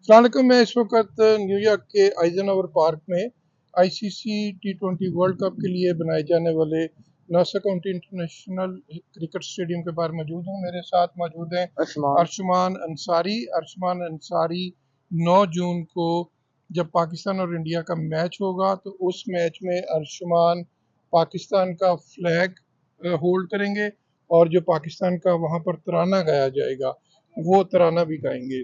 अस्सलामुअलैकुम। मैं इस वक्त न्यूयॉर्क के आइजनहोवर पार्क में आईसीसी T20 वर्ल्ड कप के लिए बनाए जाने वाले Nassau County International Cricket Stadium के बाहर मौजूद हूँ। मेरे साथ मौजूद हैं अर्शमान अंसारी। अर्शमान अंसारी 9 जून को जब पाकिस्तान और इंडिया का मैच होगा तो उस मैच में अर्शमान पाकिस्तान का फ्लैग होल्ड करेंगे और जो पाकिस्तान का वहाँ पर तराना गाया जाएगा वो तराना भी गाएंगे।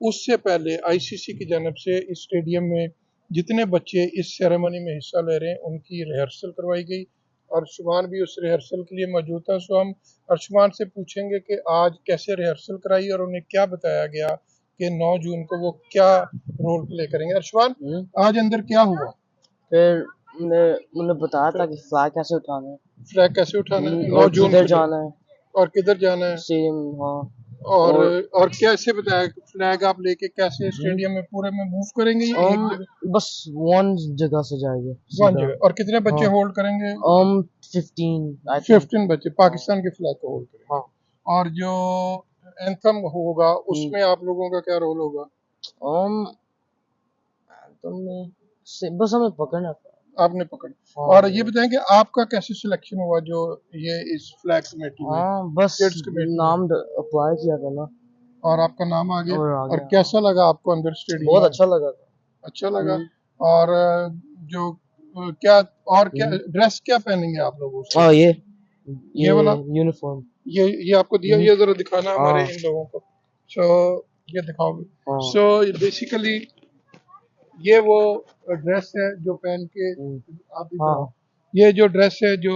उससे पहले आईसीसी की जानब से इस स्टेडियम में जितने बच्चे इस सेरेमनी में हिस्सा ले रहे हैं उनकी रिहर्सल करवाई गई। अर्शमान भी उस रिहर्सल के लिए मौजूद था। हम अर्शमान से पूछेंगे कि आज कैसे रिहर्सल कराई और उन्हें क्या बताया गया कि 9 जून को वो क्या रोल प्ले करेंगे। अर्शमान, आज अंदर क्या हुआ? फिर मैंने बताया था कि फ्लैग कैसे उठाना है, 9 जून किधर जाना है और किधर जाना है स्टेडियम। हाँ, और कैसे बताया फ्लैग आप लेके कैसे स्टेडियम में पूरे में मूव करेंगे? बस वन जगह से जाएंगे वन जगह। और कितने बच्चे होल्ड करेंगे? 15 बच्चे पाकिस्तान के फ्लैग को होल्ड करेंगे। हाँ। और जो एंथम होगा उसमें आप लोगों का क्या रोल होगा? बस हमें पकड़ना, आपने पकड़। और ये बताएं कि आपका कैसे सिलेक्शन हुआ जो ये इस फ्लैग कमेटी में? बस नाम अप्लाई किया था ना और आपका नाम आ गया। और कैसा लगा आपको अंदर स्टेडियम? बहुत अच्छा लगा था। अच्छा लगा। और जो क्या और क्या ड्रेस क्या पहनेंगे आप लोग? ये वाला यूनिफॉर्म ये आपको दिया, ये जरा दिखाना हमारे इन लोगों को। सो ये दिखाओगे? सो बेसिकली ये वो ड्रेस है जो पहन के आप ये जो ड्रेस है जो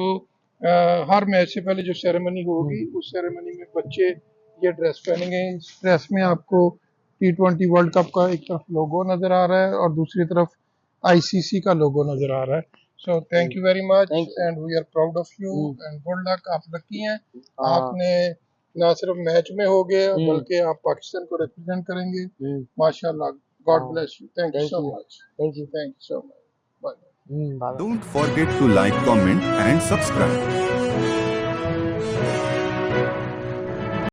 हर मैच से पहले जो सेरेमनी होगी उस सेरेमनी में बच्चे ये ड्रेस पहनेंगे। इस ड्रेस में आपको T20 वर्ल्ड कप का एक तरफ लोगो नजर आ रहा है और दूसरी तरफ आईसीसी का लोगो नजर आ रहा है। So thank you very much and we are proud of you and good luck. आप लकी हैं, आपने ना सिर्फ मैच में हो गए बल्कि आप पाकिस्तान को रिप्रेजेंट करेंगे। माशाल्लाह, God bless you. Thank you so much. Thank you so much. Bye. Don't forget to like, comment and subscribe.